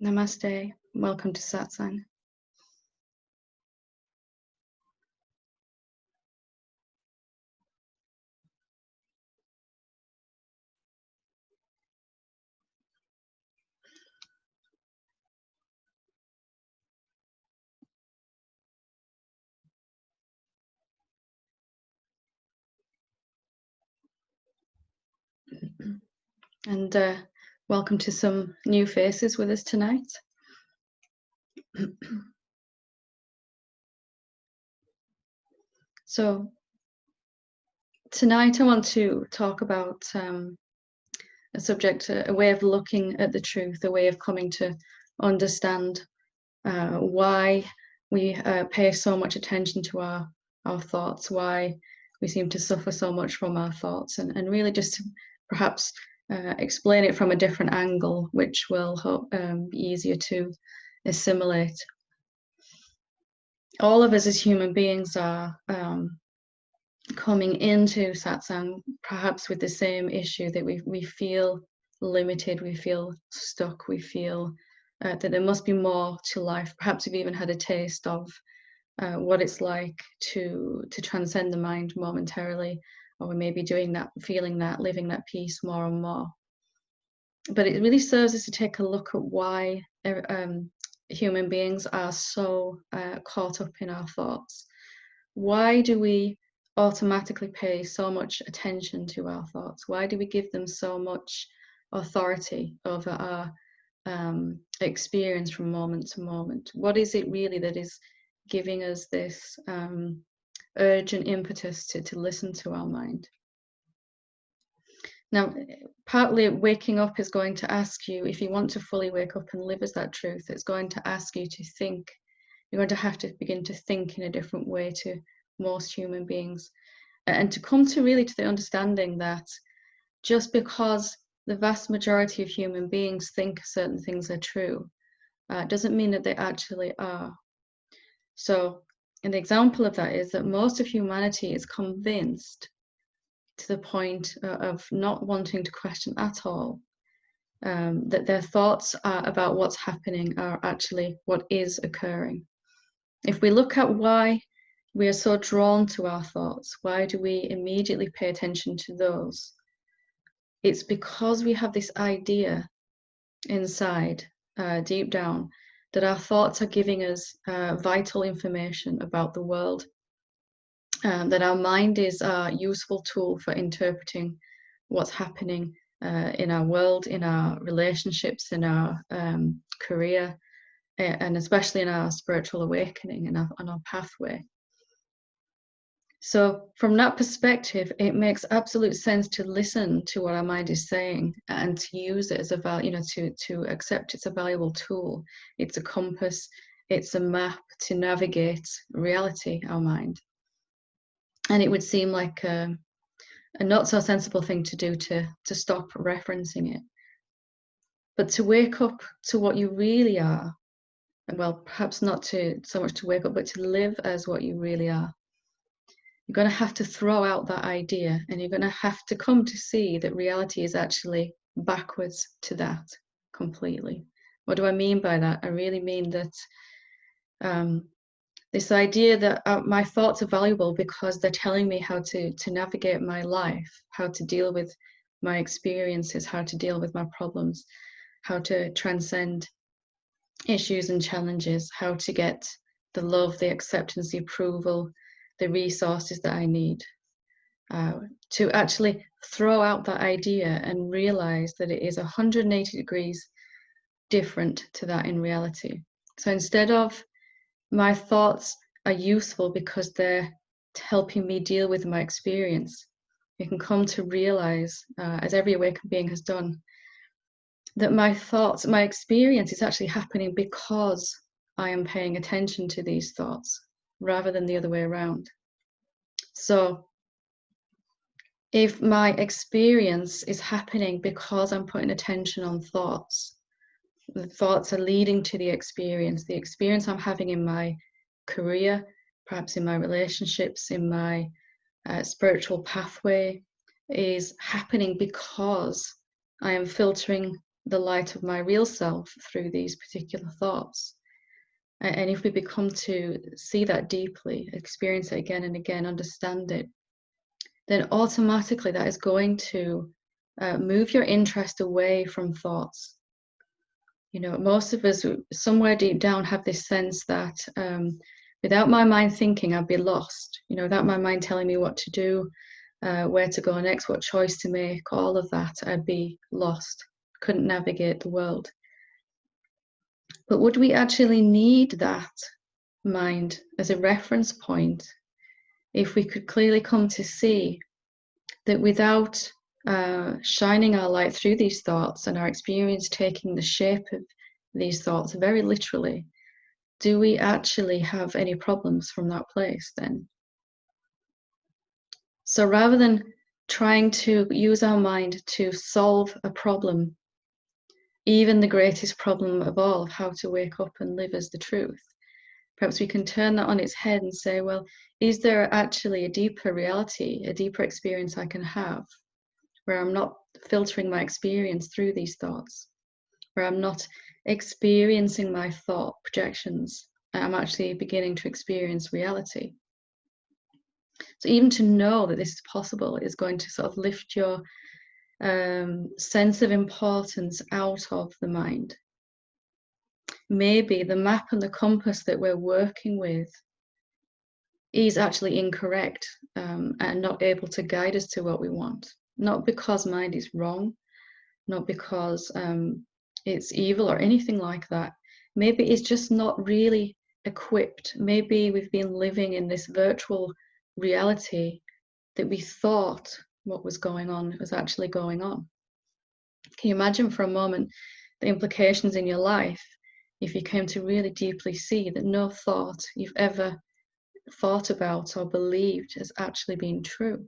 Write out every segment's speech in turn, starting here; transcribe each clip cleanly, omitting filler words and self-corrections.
Namaste. Welcome to Satsang. And welcome to some new faces with us tonight. So tonight I want to talk about a subject, a way of looking at the truth, a way of coming to understand why we pay so much attention to our thoughts, why we seem to suffer so much from our thoughts, and really just to perhaps explain it from a different angle, which will be easier to assimilate. All of us as human beings are coming into satsang perhaps with the same issue, that we feel limited, we feel stuck, we feel that there must be more to life. Perhaps we've even had a taste of what it's like to transcend the mind momentarily, or we may be doing that, feeling that, living that peace more and more. But it really serves us to take a look at why human beings are so caught up in our thoughts. Why do we automatically pay so much attention to our thoughts? Why do we give them so much authority over our experience from moment to moment? What is it really that is giving us this urge and impetus to listen to our mind? Now, partly waking up is going to ask you, if you want to fully wake up and live as that truth, it's going to ask you to think. You're going to have to begin to think in a different way to most human beings, and to come to really to the understanding that just because the vast majority of human beings think certain things are true, doesn't mean that they actually are. So an example of that is that most of humanity is convinced to the point of not wanting to question at all, that their thoughts about what's happening are actually what is occurring. If we look at why we are so drawn to our thoughts, why do we immediately pay attention to those? It's because we have this idea inside, deep down, that our thoughts are giving us vital information about the world, that our mind is a useful tool for interpreting what's happening in our world, in our relationships, in our career, and especially in our spiritual awakening and on our pathway. So from that perspective, it makes absolute sense to listen to what our mind is saying and to use it as to accept it's a valuable tool. It's a compass, it's a map to navigate reality, our mind. And it would seem like a not so sensible thing to do to stop referencing it. But to wake up to what you really are, well, perhaps not so much to wake up, but to live as what you really are. You're going to have to throw out that idea, and you're going to have to come to see that reality is actually backwards to that completely. What do I mean by that? I really mean that this idea that my thoughts are valuable because they're telling me how to navigate my life, how to deal with my experiences, how to deal with my problems, how to transcend issues and challenges, how to get the love, the acceptance, the approval, the resources that I need. To actually throw out that idea and realize that it is 180 degrees different to that in reality. So instead of my thoughts are useful because they're helping me deal with my experience, you can come to realize, as every awakened being has done, that my thoughts, my experience is actually happening because I am paying attention to these thoughts rather than the other way around. So if my experience is happening because I'm putting attention on thoughts, the thoughts are leading to the experience I'm having in my career, perhaps in my relationships, in my spiritual pathway, is happening because I am filtering the light of my real self through these particular thoughts. And if we become to see that deeply, experience it again and again, understand it, then automatically that is going to move your interest away from thoughts. You know, most of us, somewhere deep down, have this sense that without my mind thinking, I'd be lost. You know, without my mind telling me what to do, where to go next, what choice to make, all of that, I'd be lost. Couldn't navigate the world. But would we actually need that mind as a reference point if we could clearly come to see that without shining our light through these thoughts and our experience taking the shape of these thoughts very literally, do we actually have any problems from that place then? So rather than trying to use our mind to solve a problem, even the greatest problem of all, of how to wake up and live as the truth, perhaps we can turn that on its head and say, well, is there actually a deeper reality, a deeper experience I can have, where I'm not filtering my experience through these thoughts, where I'm not experiencing my thought projections, and I'm actually beginning to experience reality. So even to know that this is possible is going to sort of lift your sense of importance out of the mind. Maybe the map and the compass that we're working with is actually incorrect and not able to guide us to what we want. Not because mind is wrong, not because it's evil or anything like that. Maybe it's just not really equipped. Maybe we've been living in this virtual reality that we thought what was going on was actually going on. Can you imagine for a moment the implications in your life if you came to really deeply see that no thought you've ever thought about or believed has actually been true?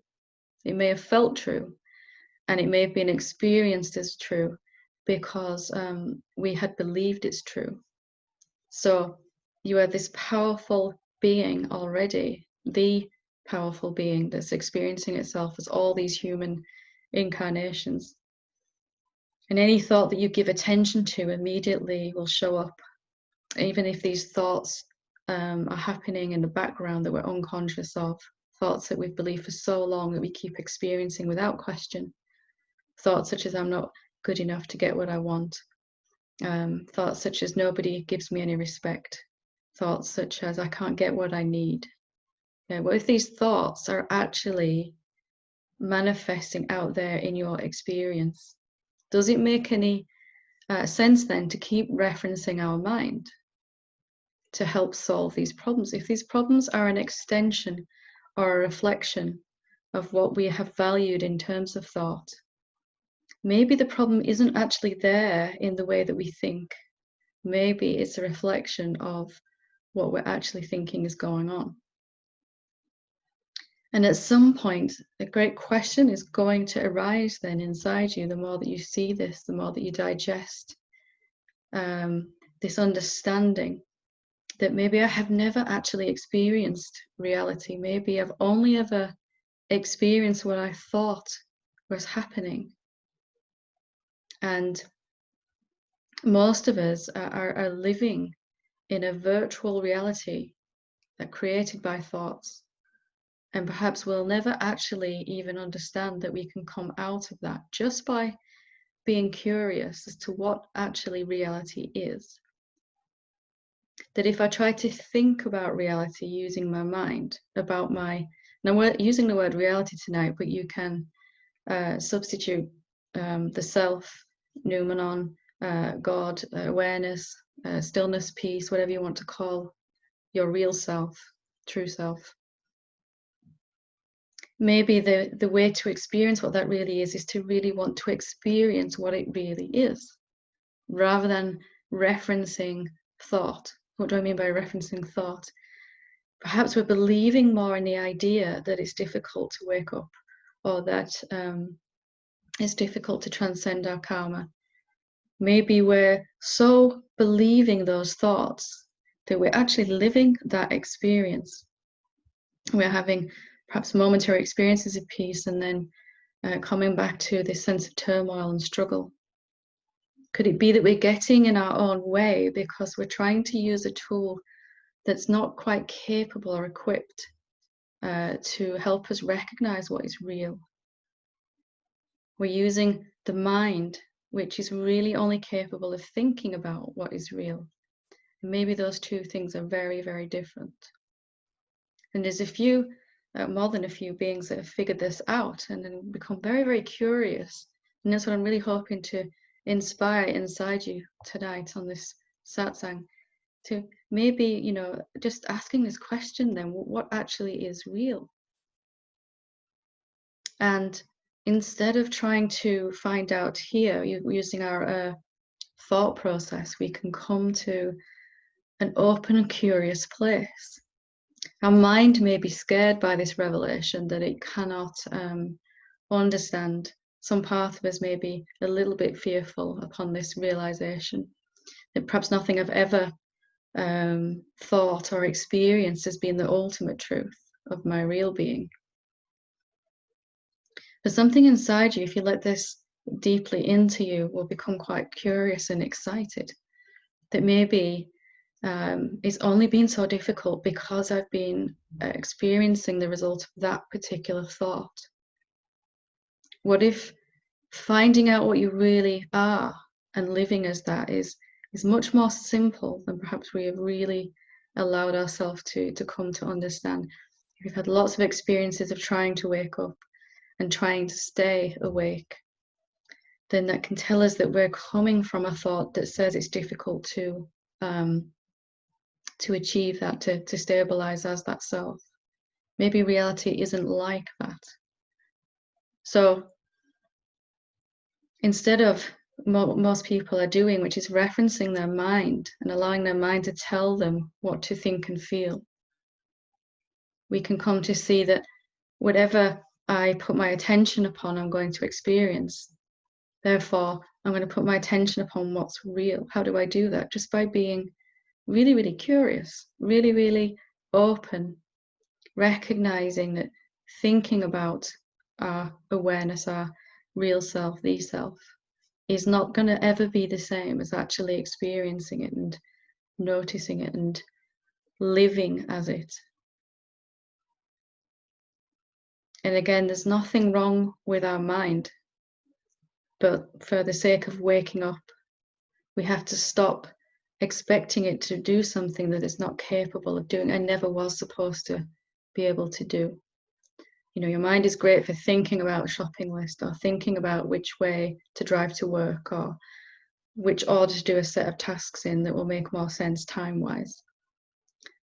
It may have felt true, and it may have been experienced as true because we had believed it's true. So you are this powerful being already, the powerful being that's experiencing itself as all these human incarnations. And any thought that you give attention to immediately will show up, even if these thoughts are happening in the background that we're unconscious of, thoughts that we've believed for so long that we keep experiencing without question. Thoughts such as I'm not good enough to get what I want. Thoughts such as nobody gives me any respect. Thoughts such as I can't get what I need. Yeah, what if these thoughts are actually manifesting out there in your experience? Does it make any sense then to keep referencing our mind to help solve these problems? If these problems are an extension or a reflection of what we have valued in terms of thought, maybe the problem isn't actually there in the way that we think. Maybe it's a reflection of what we're actually thinking is going on. And at some point, a great question is going to arise then inside you. The more that you see this, the more that you digest this understanding that maybe I have never actually experienced reality. Maybe I've only ever experienced what I thought was happening. And most of us are living in a virtual reality that created by thoughts. And perhaps we'll never actually even understand that we can come out of that just by being curious as to what actually reality is. That if I try to think about reality using my mind, about now we're using the word reality tonight, but you can substitute the self, noumenon, God, awareness, stillness, peace, whatever you want to call your real self, true self. Maybe the way to experience what that really is to really want to experience what it really is, rather than referencing thought. What do I mean by referencing thought? Perhaps we're believing more in the idea that it's difficult to wake up, or that it's difficult to transcend our karma. Maybe we're so believing those thoughts that we're actually living that experience. We're having perhaps momentary experiences of peace and then coming back to this sense of turmoil and struggle. Could it be that we're getting in our own way because we're trying to use a tool that's not quite capable or equipped to help us recognize what is real? We're using the mind, which is really only capable of thinking about what is real. And maybe those two things are very, very different. And there's a few, more than a few beings that have figured this out and then become very, very curious. And that's what I'm really hoping to inspire inside you tonight on this satsang, to maybe, you know, just asking this question then, what actually is real? And instead of trying to find out here using our thought process, we can come to an open and curious place. Our mind may be scared by this revelation that it cannot understand. Some part of us may be a little bit fearful upon this realization that perhaps nothing I've ever thought or experienced has been the ultimate truth of my real being. But something inside you, if you let this deeply into you, will become quite curious and excited. That maybe it's only been so difficult because I've been experiencing the result of that particular thought. What if finding out what you really are and living as that is much more simple than perhaps we have really allowed ourselves to come to understand? We've had lots of experiences of trying to wake up and trying to stay awake, then that can tell us that we're coming from a thought that says it's difficult to achieve that, to stabilize as that self. Maybe reality isn't like that. So instead of most people are doing, which is referencing their mind and allowing their mind to tell them what to think and feel, we can come to see that whatever I put my attention upon, I'm going to experience. Therefore, I'm going to put my attention upon what's real. How do I do that? Just by being really, really curious, really, really open, recognizing that thinking about our awareness, our real self, the self, is not going to ever be the same as actually experiencing it and noticing it and living as it. And again, there's nothing wrong with our mind, but for the sake of waking up, we have to stop expecting it to do something that it's not capable of doing and never was supposed to be able to do. You know, your mind is great for thinking about a shopping list or thinking about which way to drive to work or which order to do a set of tasks in that will make more sense time-wise.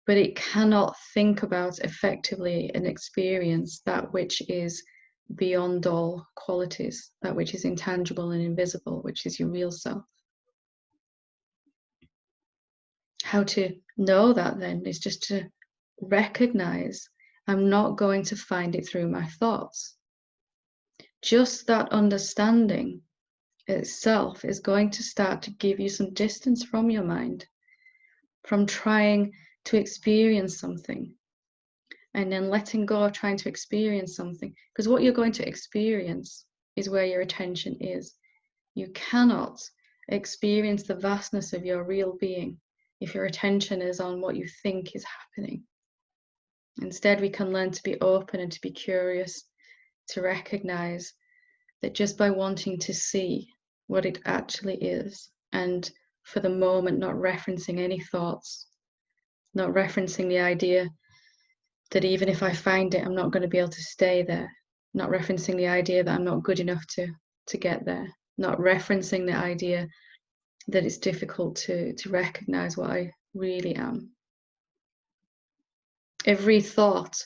But it cannot think about effectively and experience that which is beyond all qualities, that which is intangible and invisible, which is your real self. How to know that then is just to recognize I'm not going to find it through my thoughts. Just that understanding itself is going to start to give you some distance from your mind, from trying to experience something and then letting go of trying to experience something, because what you're going to experience is where your attention is. You cannot experience the vastness of your real being if your attention is on what you think is happening. Instead, we can learn to be open and to be curious, to recognize that just by wanting to see what it actually is, and for the moment not referencing any thoughts, not referencing the idea that even if I find it, I'm not going to be able to stay there, not referencing the idea that I'm not good enough to get there, not referencing the idea that it's difficult to recognize what I really am. Every thought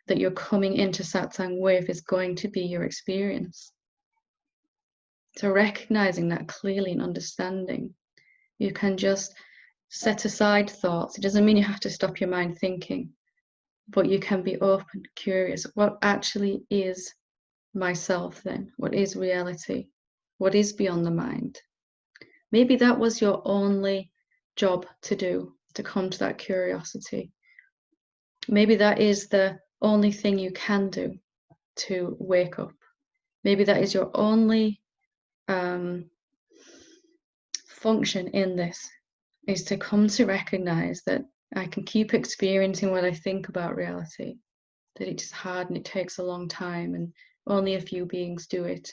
that you're coming into satsang with is going to be your experience. So recognizing that clearly and understanding, you can just set aside thoughts. It doesn't mean you have to stop your mind thinking, but you can be open, curious. What actually is myself then? What is reality? What is beyond the mind? Maybe that was your only job to do, to come to that curiosity. Maybe that is the only thing you can do to wake up. Maybe that is your only function in this is to come to recognize that I can keep experiencing what I think about reality, that it's hard and it takes a long time and only a few beings do it.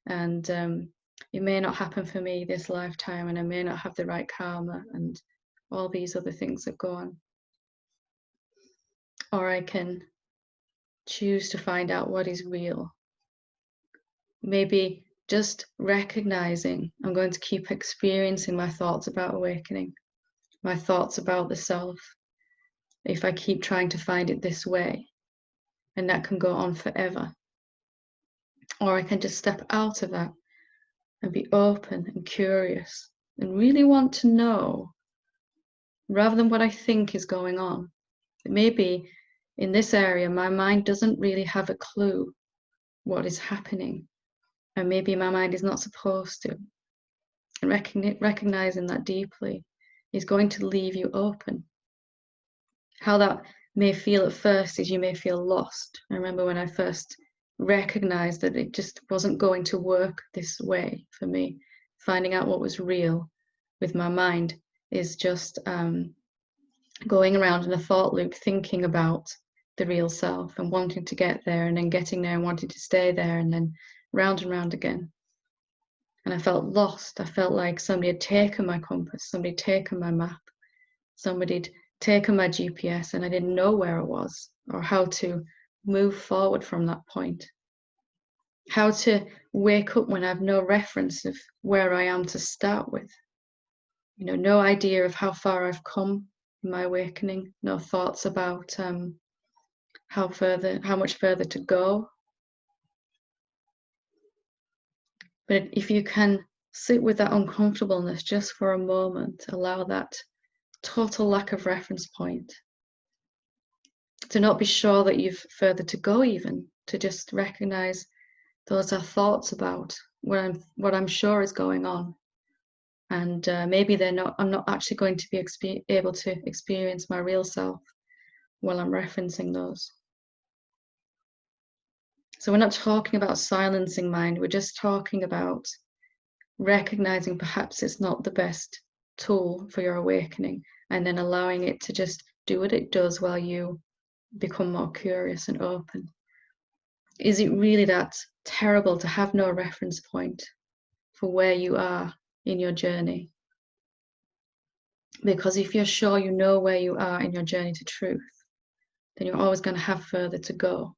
And it may not happen for me this lifetime, and I may not have the right karma and all these other things that go on. Or I can choose to find out what is real. Maybe just recognizing I'm going to keep experiencing my thoughts about awakening, my thoughts about the self, if I keep trying to find it this way, and that can go on forever. Or I can just step out of that and be open and curious and really want to know, rather than what I think is going on. Maybe in this area, my mind doesn't really have a clue what is happening, and maybe my mind is not supposed to. And recognizing that deeply is going to leave you open. How that may feel at first is you may feel lost. I remember when I first recognized that it just wasn't going to work this way for me. Finding out what was real with my mind is just going around in a thought loop, thinking about the real self and wanting to get there, and then getting there and wanting to stay there, and then round and round again. And I felt lost. I felt like somebody had taken my compass, somebody had taken my map, somebody had taken my GPS, and I didn't know where I was or how to move forward from that point. How to wake up when I have no reference of where I am to start with. You know, no idea of how far I've come in my awakening, no thoughts about how much further to go. But if you can sit with that uncomfortableness just for a moment, allow that total lack of reference point, to not be sure that you've further to go, even to just recognize those are thoughts about what I'm sure is going on, and maybe I'm not actually going to be able to experience my real self while I'm referencing those. So we're not talking about silencing mind, we're just talking about recognizing perhaps it's not the best tool for your awakening, and then allowing it to just do what it does while you become more curious and open. Is it really that terrible to have no reference point for where you are in your journey? Because if you're sure you know where you are in your journey to truth, then you're always going to have further to go.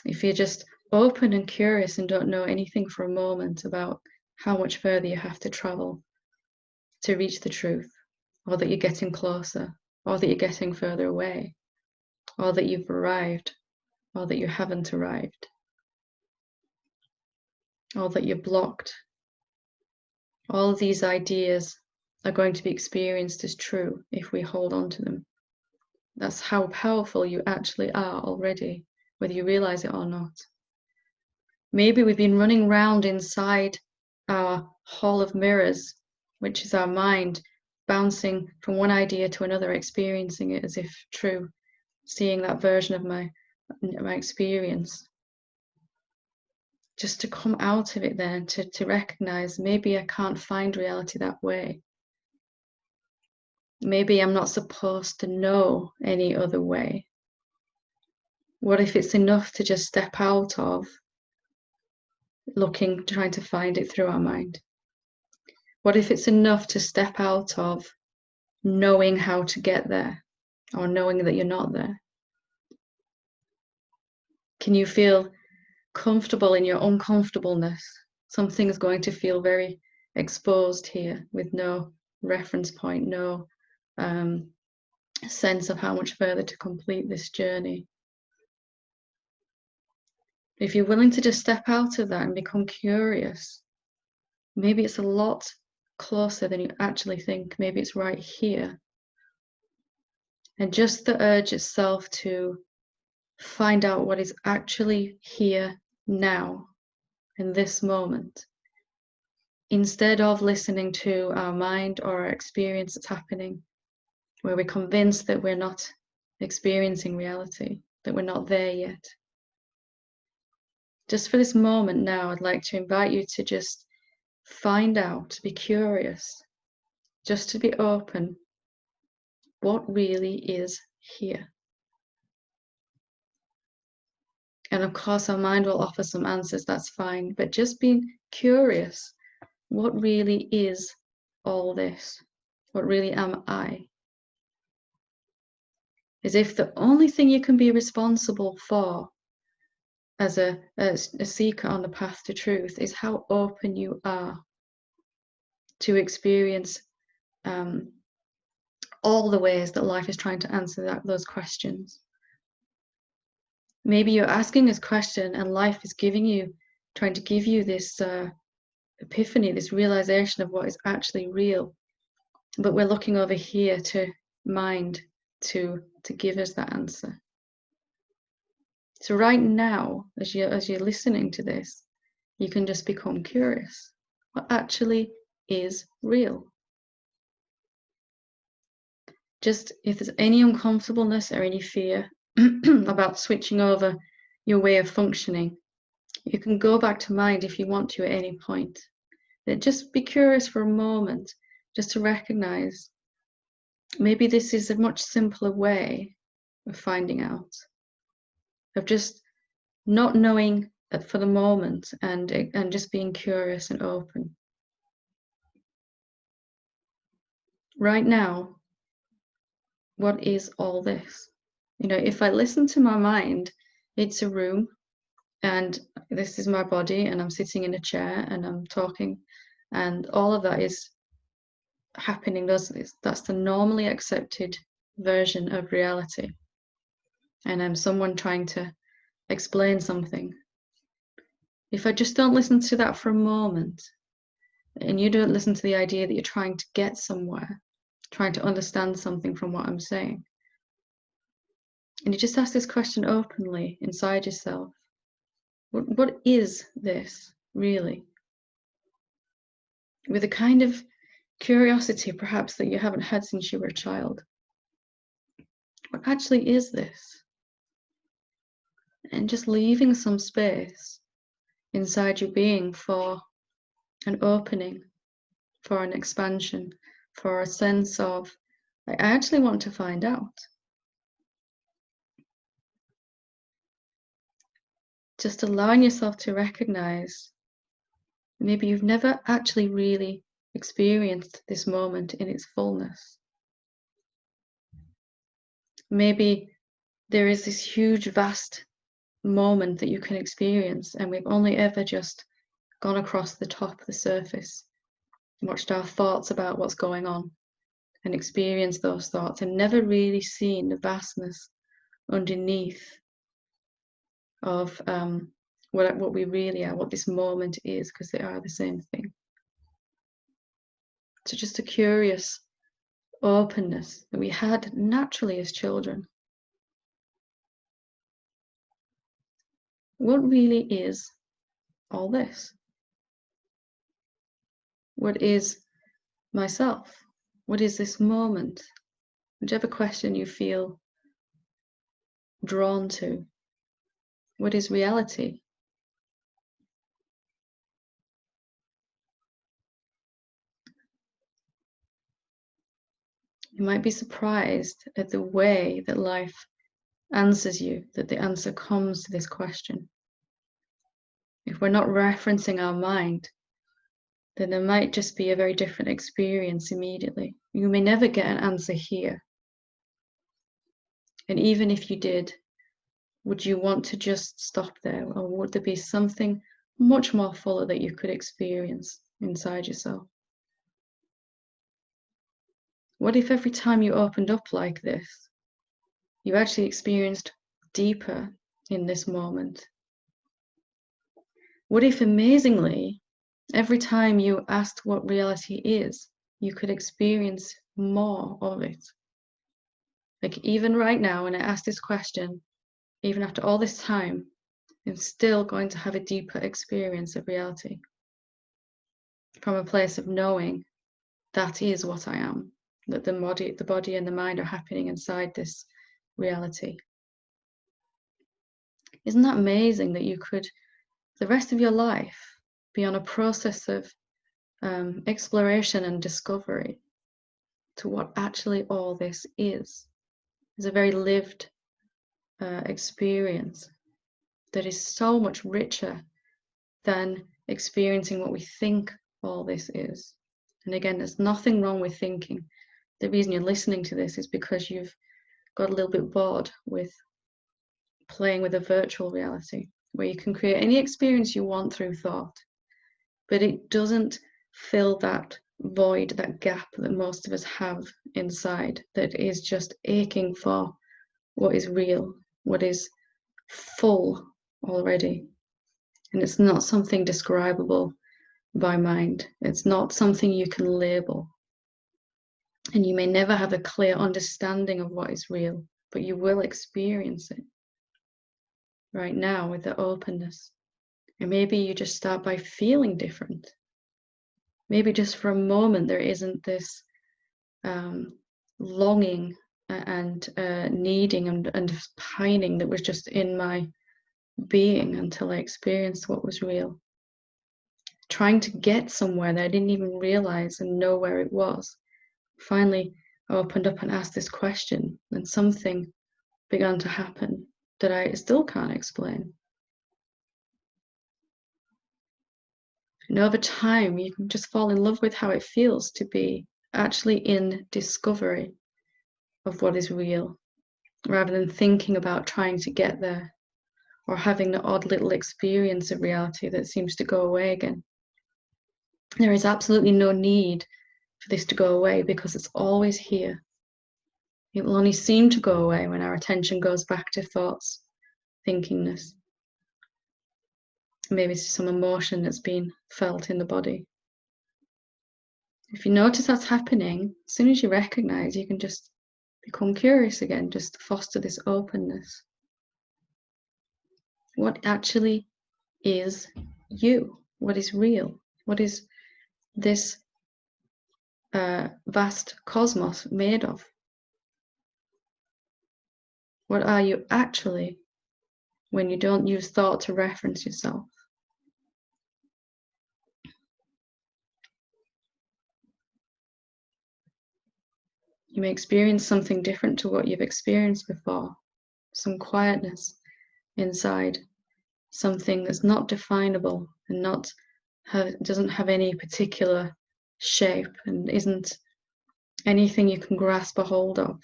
If you're just open and curious and don't know anything for a moment about how much further you have to travel to reach the truth, or that you're getting closer, or that you're getting further away, or that you've arrived, or that you haven't arrived, or that you're blocked, all of these ideas are going to be experienced as true if we hold on to them. That's how powerful you actually are already, whether you realize it or not. Maybe we've been running around inside our hall of mirrors, which is our mind, bouncing from one idea to another, experiencing it as if true, seeing that version of my experience. Just to come out of it then, to recognize maybe I can't find reality that way. Maybe I'm not supposed to know any other way. What if it's enough to just step out of trying to find it through our mind? What if it's enough to step out of knowing how to get there, or knowing that you're not there? Can you feel comfortable in your uncomfortableness? Something is going to feel very exposed here with no reference point, no sense of how much further to complete this journey. If you're willing to just step out of that and become curious, maybe it's a lot closer than you actually think. Maybe it's right here. And just the urge itself to find out what is actually here now, in this moment, instead of listening to our mind or our experience that's happening, where we're convinced that we're not experiencing reality, that we're not there yet. Just for this moment now, I'd like to invite you to just find out, to be curious, just to be open, what really is here. And of course, our mind will offer some answers, that's fine, but just being curious, what really is all this? What really am I? As if the only thing you can be responsible for as a seeker on the path to truth is how open you are to experience all the ways that life is trying to answer those questions. Maybe you're asking this question and life is trying to give you this epiphany, this realization of what is actually real. But we're looking over here to mind to give us that answer. So right now, as you're listening to this, you can just become curious. What actually is real? Just if there's any uncomfortableness or any fear about switching over your way of functioning, you can go back to mind if you want to at any point. But just be curious for a moment, just to recognize maybe this is a much simpler way of finding out, of just not knowing for the moment and just being curious and open. Right now, what is all this? You know, if I listen to my mind, it's a room and this is my body and I'm sitting in a chair and I'm talking and all of that is happening. That's the normally accepted version of reality. And I'm someone trying to explain something. If I just don't listen to that for a moment, and you don't listen to the idea that you're trying to get somewhere, trying to understand something from what I'm saying, and you just ask this question openly inside yourself, what is this really? With a kind of curiosity perhaps that you haven't had since you were a child. What actually is this? And just leaving some space inside your being for an opening, for an expansion, for a sense of, I actually want to find out. Just allowing yourself to recognize maybe you've never actually really experienced this moment in its fullness. Maybe there is this huge, vast moment that you can experience, and we've only ever just gone across the top, the surface, watched our thoughts about what's going on, and experienced those thoughts, and never really seen the vastness underneath of what we really are, what this moment is, because they are the same thing. So just a curious openness that we had naturally as children. What really is all this? What is myself? What is this moment? Whichever question you feel drawn to. What is reality? You might be surprised at the way that life answers you, that the answer comes to this question. If we're not referencing our mind, then there might just be a very different experience immediately. You may never get an answer here. And even if you did, would you want to just stop there? Or would there be something much more fuller that you could experience inside yourself? What if every time you opened up like this, you actually experienced deeper in this moment? What if amazingly, every time you asked what reality is, you could experience more of it? Like even right now, when I ask this question, even after all this time, I'm still going to have a deeper experience of reality from a place of knowing that is what I am, that the body and the mind are happening inside this reality. Isn't that amazing that you could, the rest of your life, be on a process of exploration and discovery to what actually all this is. It's a very lived experience that is so much richer than experiencing what we think all this is. And again, there's nothing wrong with thinking. The reason you're listening to this is because you've got a little bit bored with playing with a virtual reality where you can create any experience you want through thought, but it doesn't fill that void, that gap that most of us have inside, that is just aching for what is real, what is full already. And it's not something describable by mind. It's not something you can label. And you may never have a clear understanding of what is real, but you will experience it right now with the openness. And maybe you just start by feeling different. Maybe just for a moment there isn't this longing and needing and pining that was just in my being until I experienced what was real. Trying to get somewhere that I didn't even realize and know where it was. Finally, I opened up and asked this question, and something began to happen that I still can't explain. And over time, you can just fall in love with how it feels to be actually in discovery of what is real, rather than thinking about trying to get there or having the odd little experience of reality that seems to go away again. There is absolutely no need for this to go away because it's always here. It will only seem to go away when our attention goes back to thoughts, thinkingness. Maybe it's some emotion that's been felt in the body. If you notice that's happening, as soon as you recognize, you can just become curious again, just foster this openness. What actually is you? What is real? What is this vast cosmos made of? What are you actually when you don't use thought to reference yourself? You may experience something different to what you've experienced before, some quietness inside, something that's not definable and doesn't have any particular shape and isn't anything you can grasp a hold of.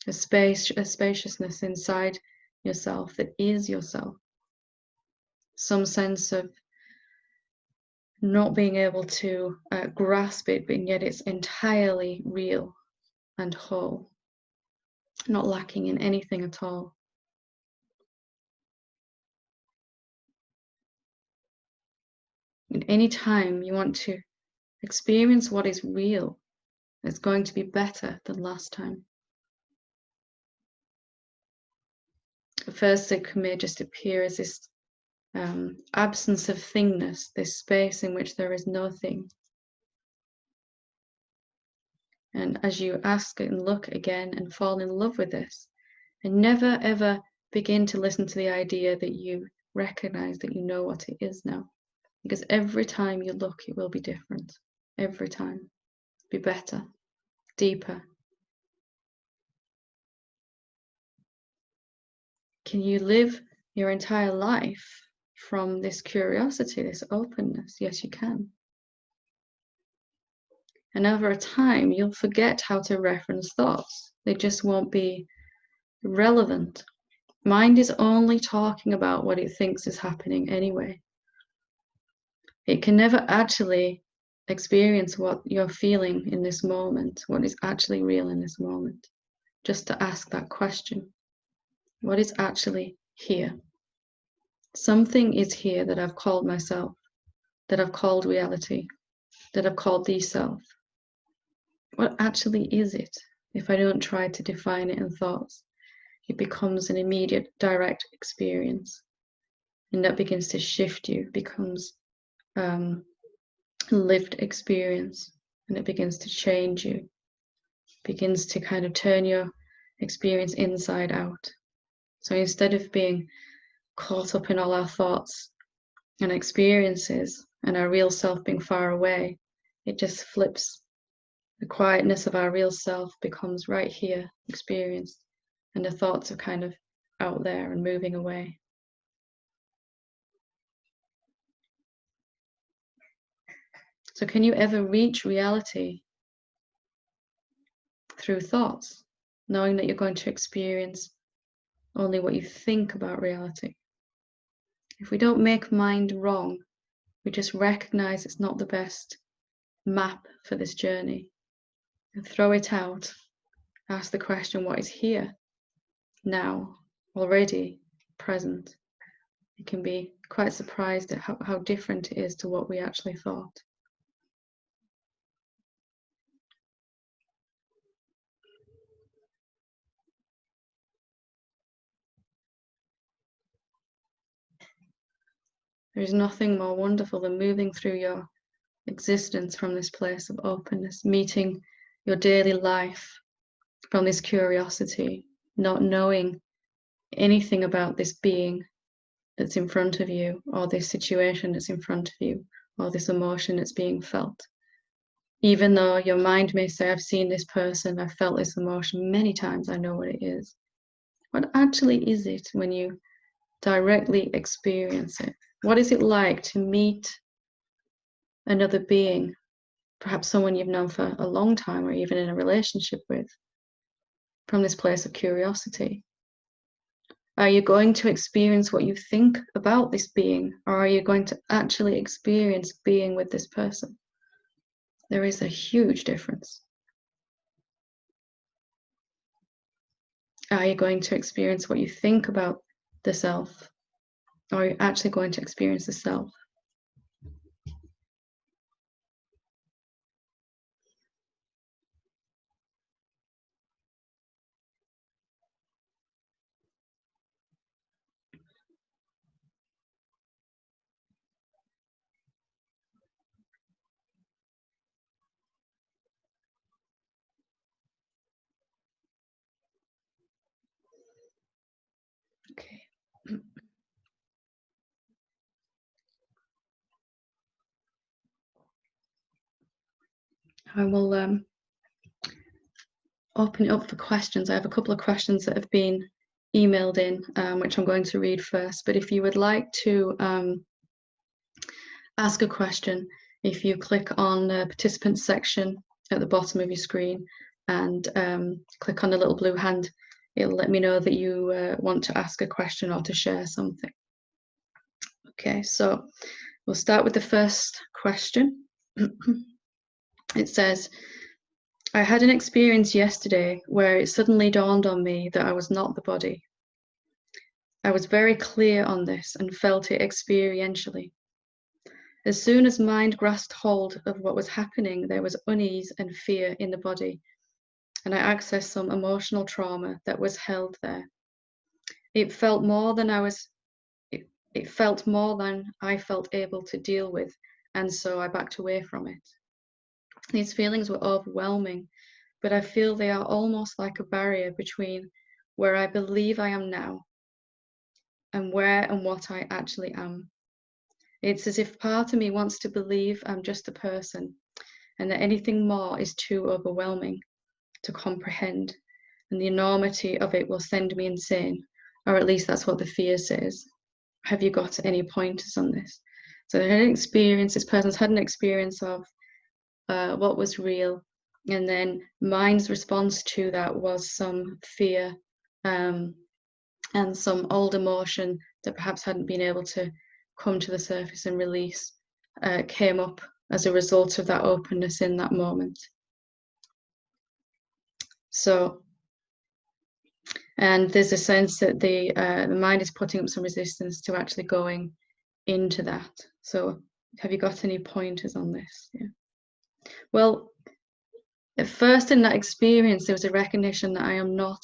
A spaciousness inside yourself that is yourself. Some sense of not being able to grasp it, but yet it's entirely real and whole, not lacking in anything at all. And any time you want to experience what is real, it's going to be better than last time. At first, it may just appear as this absence of thingness, this space in which there is no thing. And as you ask and look again and fall in love with this, and never ever begin to listen to the idea that you recognize that you know what it is now. Because every time you look, it will be different. Every time. Be better, deeper. Can you live your entire life from this curiosity, this openness? Yes, you can. And over a time, you'll forget how to reference thoughts. They just won't be relevant. Mind is only talking about what it thinks is happening anyway. It can never actually experience what you're feeling in this moment, what is actually real in this moment. Just to ask that question. What is actually here? Something is here that I've called myself, that I've called reality, that I've called the self. What actually is it? If I don't try to define it in thoughts, it becomes an immediate, direct experience. And that begins to shift you, becomes lived experience, and it begins to change you, begins to kind of turn your experience inside out. So instead of being caught up in all our thoughts and experiences, and our real self being far away, it just flips. The quietness of our real self becomes right here, experienced, and the thoughts are kind of out there and moving away. So can you ever reach reality through thoughts, knowing that you're going to experience only what you think about reality? If we don't make mind wrong, we just recognize it's not the best map for this journey, and throw it out, ask the question, what is here, now, already present? You can be quite surprised at how different it is to what we actually thought. There is nothing more wonderful than moving through your existence from this place of openness, meeting your daily life from this curiosity, not knowing anything about this being that's in front of you, or this situation that's in front of you, or this emotion that's being felt. Even though your mind may say, I've seen this person, I've felt this emotion many times, I know what it is. What actually is it when you directly experience it? What is it like to meet another being, perhaps someone you've known for a long time or even in a relationship with, from this place of curiosity? Are you going to experience what you think about this being, or are you going to actually experience being with this person? There is a huge difference. Are you going to experience what you think about the self, or are you actually going to experience the self? Okay. I will open it up for questions. I have a couple of questions that have been emailed in, which I'm going to read first. But if you would like to ask a question, if you click on the participants section at the bottom of your screen and click on the little blue hand, it'll let me know that you want to ask a question or to share something. Okay, so we'll start with the first question. It says, I had an experience yesterday where it suddenly dawned on me that I was not the body. I was very clear on this and felt it experientially. As soon as mind grasped hold of what was happening, there was unease and fear in the body, and I accessed some emotional trauma that was held there. It felt more than it felt more than I felt able to deal with, and so I backed away from it. These feelings were overwhelming, but I feel they are almost like a barrier between where I believe I am now and where and what I actually am. It's as if part of me wants to believe I'm just a person and that anything more is too overwhelming to comprehend, and the enormity of it will send me insane, or at least that's what the fear says. Have you got any pointers on this? So this person's had an experience of what was real, and then mind's response to that was some fear and some old emotion that perhaps hadn't been able to come to the surface and release, came up as a result of that openness in that moment. So, and there's a sense that the mind is putting up some resistance to actually going into that. So have you got any pointers on this? Yeah. Well, at first in that experience, there was a recognition that I am not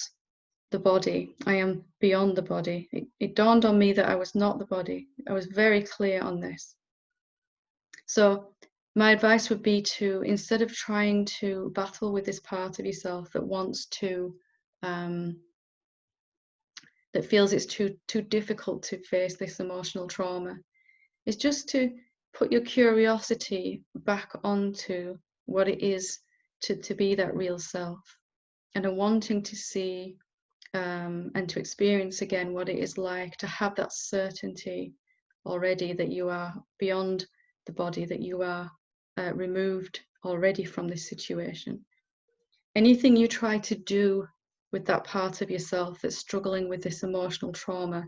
the body. I am beyond the body. It dawned on me that I was not the body. I was very clear on this. So my advice would be to, instead of trying to battle with this part of yourself that wants to, that feels it's too difficult to face this emotional trauma, is just to put your curiosity back onto what it is to be that real self, and a wanting to see and to experience again what it is like to have that certainty already that you are beyond the body, that you are removed already from this situation. Anything you try to do with that part of yourself that's struggling with this emotional trauma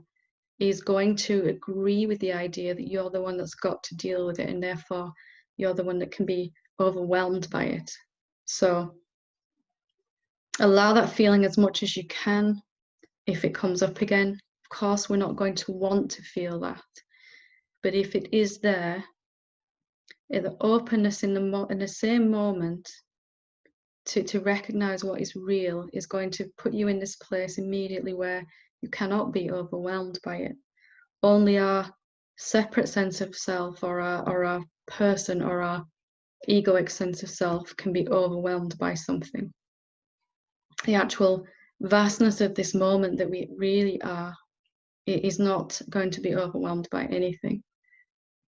is going to agree with the idea that you're the one that's got to deal with it, and therefore you're the one that can be overwhelmed by it. So allow that feeling as much as you can. If it comes up again, of course, we're not going to want to feel that. But if it is there, the openness in the same moment to recognize what is real is going to put you in this place immediately where you cannot be overwhelmed by it. Only our separate sense of self, or our person, or our egoic sense of self can be overwhelmed by something. The actual vastness of this moment that we really are, it is not going to be overwhelmed by anything.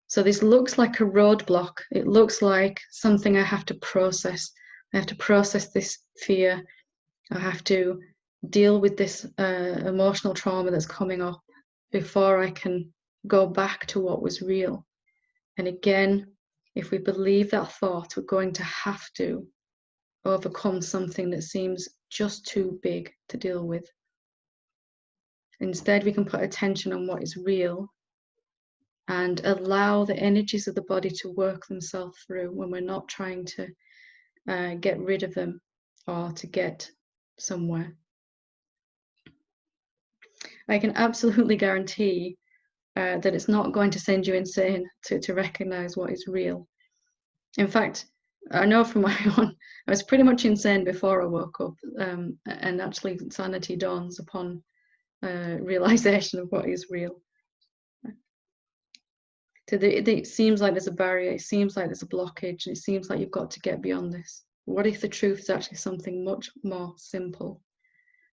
So this looks like a roadblock. It looks like something I have to process. I have to process this fear. I have to deal with this emotional trauma that's coming up before I can go back to what was real. And again, if we believe that thought, we're going to have to overcome something that seems just too big to deal with. Instead, we can put attention on what is real and allow the energies of the body to work themselves through when we're not trying to get rid of them or to get somewhere. I can absolutely guarantee that it's not going to send you insane to recognize what is real. In fact, I know from my own, I was pretty much insane before I woke up, and actually sanity dawns upon realization of what is real. So it seems like there's a barrier, it seems like there's a blockage, and it seems like you've got to get beyond this. What if the truth is actually something much more simple?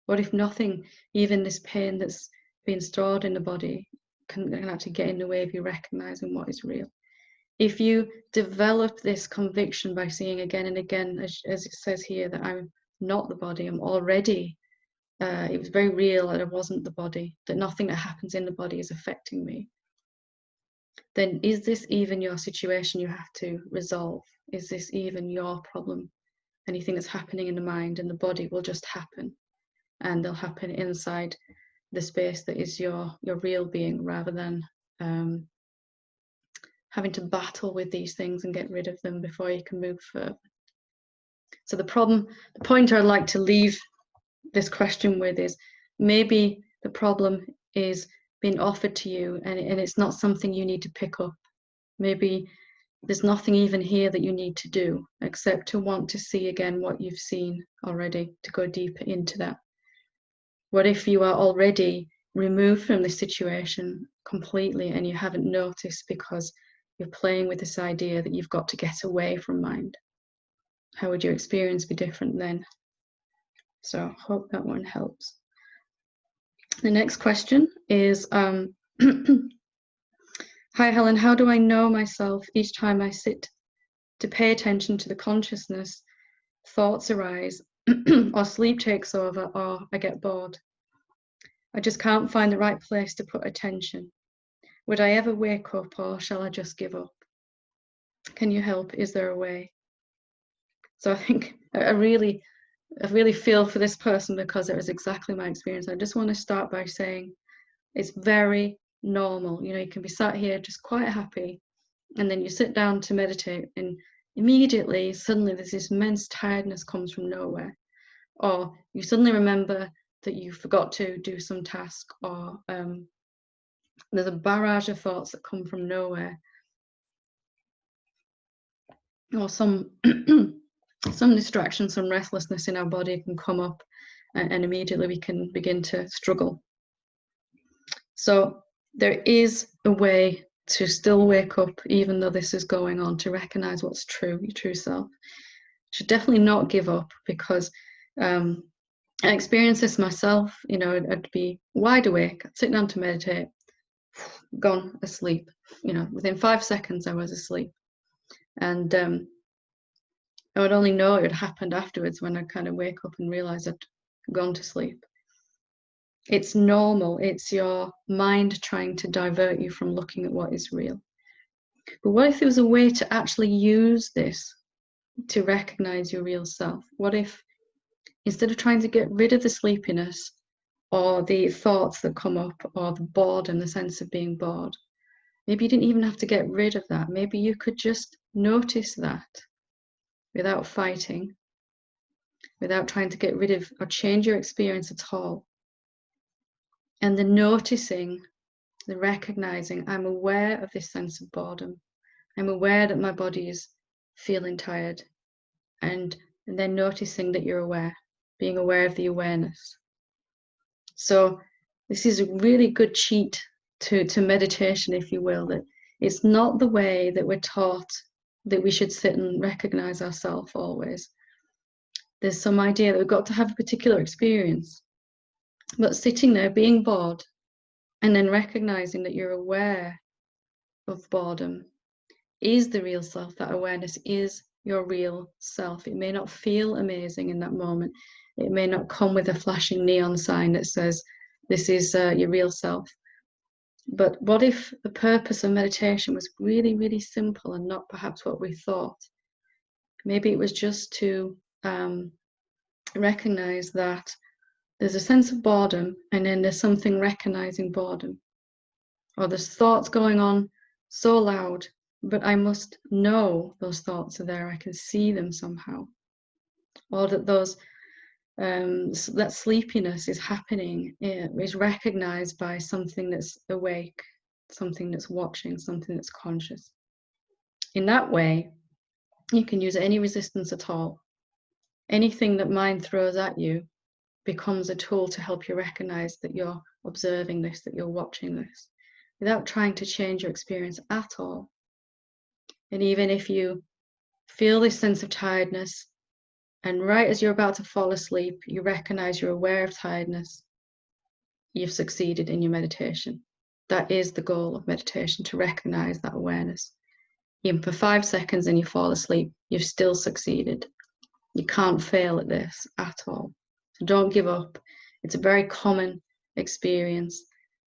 What if nothing, even this pain that's been stored in the body, can actually get in the way of you recognizing what is real? If you develop this conviction by seeing again and again, as it says here, that I'm not the body, I'm already, it was very real that I wasn't the body, that nothing that happens in the body is affecting me, then is this even your situation you have to resolve? Is this even your problem? Anything that's happening in the mind and the body will just happen, and they'll happen inside the space that is your real being, rather than having to battle with these things and get rid of them before you can move further. So the point I'd like to leave this question with is, maybe the problem is being offered to you and it's not something you need to pick up. Maybe there's nothing even here that you need to do except to want to see again what you've seen already, to go deeper into that. What if you are already removed from this situation completely and you haven't noticed because you're playing with this idea that you've got to get away from mind? How would your experience be different then? So I hope that one helps. The next question is, hi Helen, how do I know myself each time I sit to pay attention to the consciousness, thoughts arise, or sleep takes over, or I get bored? I just can't find the right place to put attention. Would I ever wake up, or shall I just give up? Can you help? Is there a way? So I think I really feel for this person, because it was exactly my experience. I just want to start by saying it's very normal. You know, you can be sat here just quite happy, and then you sit down to meditate, and immediately, suddenly, there's this immense tiredness comes from nowhere, or you suddenly remember that you forgot to do some task, or there's a barrage of thoughts that come from nowhere, or some distraction, some restlessness in our body can come up, and immediately we can begin to struggle. So there is a way to still wake up even though this is going on, to recognize what's true, your true self. You should definitely not give up, because I experienced this myself. You know, I'd be wide awake, I'd sit down to meditate, gone asleep. You know, within 5 seconds I was asleep. And I would only know it had happened afterwards, when I kind of wake up and realize I'd gone to sleep. It's normal. It's your mind trying to divert you from looking at what is real. But what if there was a way to actually use this to recognize your real self? What if, instead of trying to get rid of the sleepiness or the thoughts that come up or the boredom, the sense of being bored, maybe you didn't even have to get rid of that. Maybe you could just notice that without fighting, without trying to get rid of or change your experience at all. And the noticing, the recognizing, I'm aware of this sense of boredom. I'm aware that my body is feeling tired. And then noticing that you're aware, being aware of the awareness. So this is a really good cheat to meditation, if you will, that it's not the way that we're taught that we should sit and recognize ourselves always. There's some idea that we've got to have a particular experience. But sitting there, being bored, and then recognizing that you're aware of boredom is the real self. That awareness is your real self. It may not feel amazing in that moment. It may not come with a flashing neon sign that says, this is your real self. But what if the purpose of meditation was really, really simple and not perhaps what we thought? Maybe it was just to recognize that there's a sense of boredom, and then there's something recognizing boredom. Or there's thoughts going on so loud, but I must know those thoughts are there. I can see them somehow. Or that those that sleepiness is happening, is recognized by something that's awake, something that's watching, something that's conscious. In that way, you can use any resistance at all. Anything that mind throws at you becomes a tool to help you recognize that you're observing this, that you're watching this, without trying to change your experience at all. And even if you feel this sense of tiredness, and right as you're about to fall asleep, you recognize you're aware of tiredness, you've succeeded in your meditation. That is the goal of meditation, to recognize that awareness. Even for 5 seconds and you fall asleep, you've still succeeded. You can't fail at this at all. So don't give up. It's a very common experience,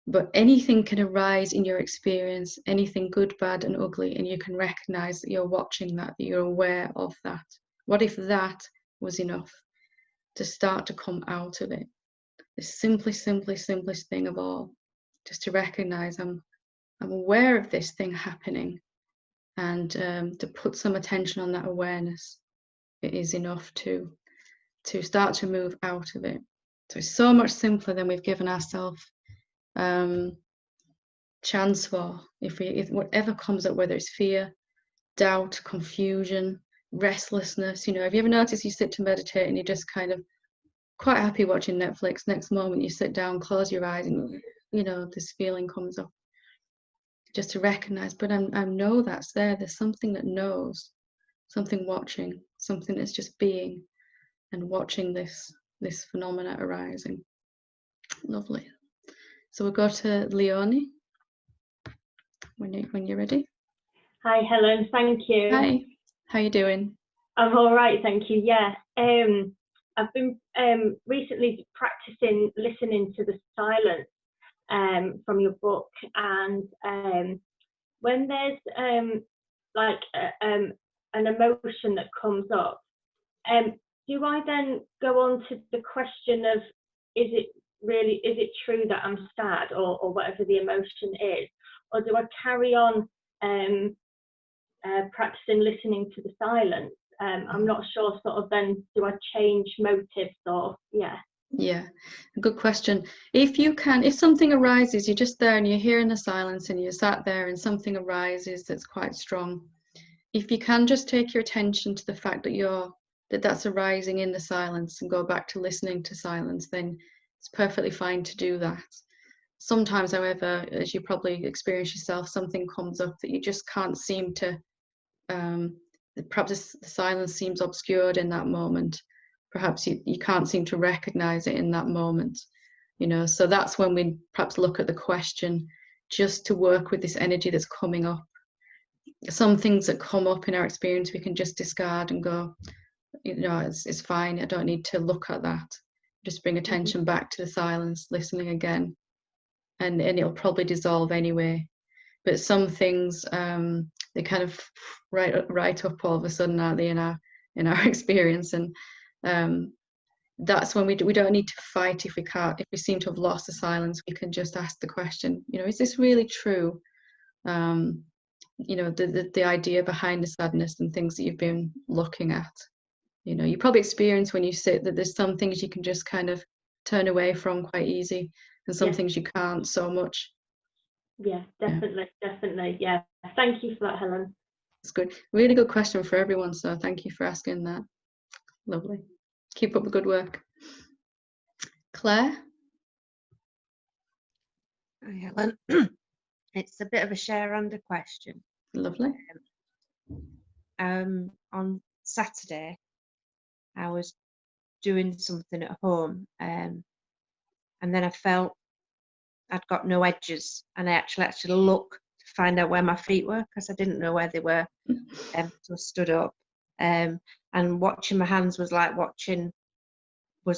but anything can arise in your experience, anything good, bad, and ugly, and you can recognize that you're watching that you're aware of that. What if that was enough to start to come out of it? The simplest thing of all, just to recognize I'm aware of this thing happening, and to put some attention on that awareness, it is enough to start to move out of it. So it's so much simpler than we've given ourselves chance for. If whatever comes up, whether it's fear, doubt, confusion, restlessness, you know, have you ever noticed you sit to meditate and you're just kind of quite happy watching Netflix, next moment you sit down, close your eyes, and you know, this feeling comes up. Just to recognize, but I know that's there. There's something that knows, something watching, something that's just being and watching this phenomena arising. Lovely. So we'll go to Leonie when you're ready. Hi, Helen. Thank you. Hi. How you doing? I'm all right, thank you. Yeah. I've been recently practicing listening to the silence from your book, and when there's like an emotion that comes up, do I then go on to the question of, is it true that I'm sad, or whatever the emotion is, or do I carry on practicing listening to the silence? I'm not sure, sort of, then do I change motives, or yeah, good question. If something arises, you're just there and you're hearing the silence and you're sat there and something arises that's quite strong, if you can just take your attention to the fact that that's arising in the silence and go back to listening to silence, then it's perfectly fine to do that. Sometimes, however, as you probably experience yourself, something comes up that you just can't seem to perhaps the silence seems obscured in that moment. Perhaps you can't seem to recognize it in that moment, you know. So that's when we perhaps look at the question, just to work with this energy that's coming up. Some things that come up in our experience we can just discard and go, it's fine, I don't need to look at that. Just bring attention back to the silence, listening again, and it'll probably dissolve anyway. But some things, they kind of right up all of a sudden, aren't they, in our experience. And that's when we don't need to fight. If we seem to have lost the silence, we can just ask the question, is this really true? The idea behind the sadness and things that you've been looking at. You probably experience when you sit that there's some things you can just kind of turn away from quite easy, and some things you can't so much. Yeah, definitely. Yeah, thank you for that, Helen. It's good. Really good question for everyone, so thank you for asking that. Lovely. Keep up the good work. Claire? Hi, Helen. It's a bit of a share and a question. Lovely. On Saturday, I was doing something at home, and then I felt I'd got no edges, and I actually had to look to find out where my feet were, because I didn't know where they were. So I stood up, and watching my hands was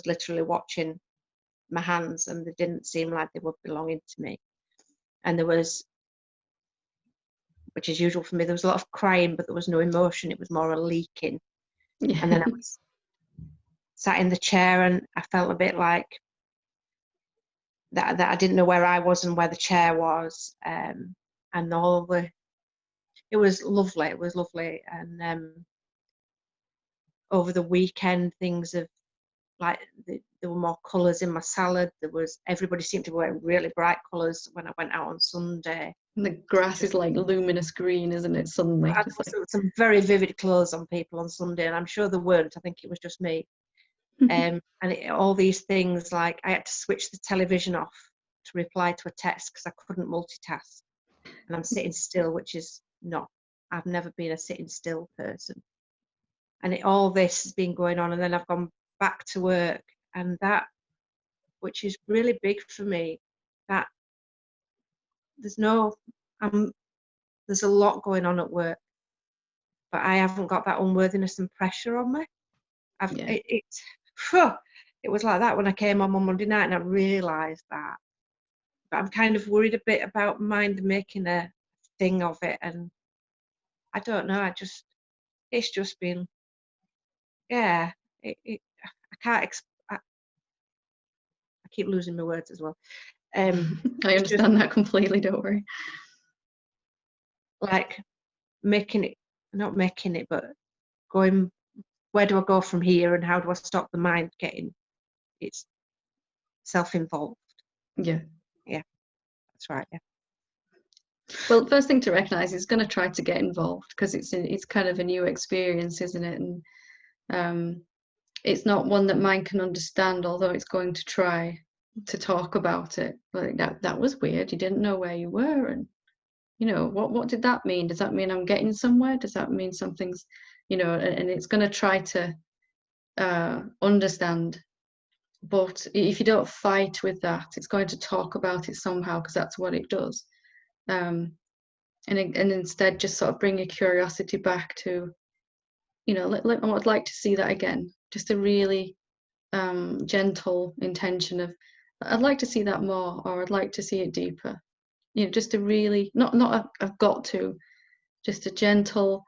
literally watching my hands, and they didn't seem like they were belonging to me. And there was, which is usual for me, there was a lot of crying, but there was no emotion. It was more a leaking. Yeah. And then I was sat in the chair, and I felt a bit like that I didn't know where I was and where the chair was, and it was lovely. And over the weekend, things have, like, there were more colours in my salad. Everybody seemed to be wearing really bright colours when I went out on Sunday. And the grass is like luminous green, isn't it, suddenly? There was some very vivid clothes on people on Sunday, and I'm sure there weren't. I think it was just me. And all these things, like I had to switch the television off to reply to a text because I couldn't multitask. And I'm sitting still, which is not, I've never been a sitting still person. And all this has been going on, and then I've gone back to work, and that, which is really big for me, that there's a lot going on at work, but I haven't got that unworthiness and pressure on me. It was like that when I came home on Monday night, and I realised that. But I'm kind of worried a bit about mind making a thing of it, and I don't know. It's just been, I keep losing my words as well. I understand that completely. Don't worry. Like not making it, but going, where do I go from here, and how do I stop the mind getting it's self-involved? Yeah, that's right. Yeah. Well, first thing to recognize is going to try to get involved, because it's kind of a new experience, isn't it? And it's not one that mind can understand, although it's going to try to talk about it. Like, that was weird. You didn't know where you were, and what did that mean? Does that mean I'm getting somewhere? Does that mean something's, and it's going to try to understand. But if you don't fight with that, it's going to talk about it somehow, because that's what it does. And instead just sort of bring your curiosity back to, I'd like to see that again. Just a really gentle intention of, I'd like to see that more, or I'd like to see it deeper. Just a really, not I've got to, just a gentle,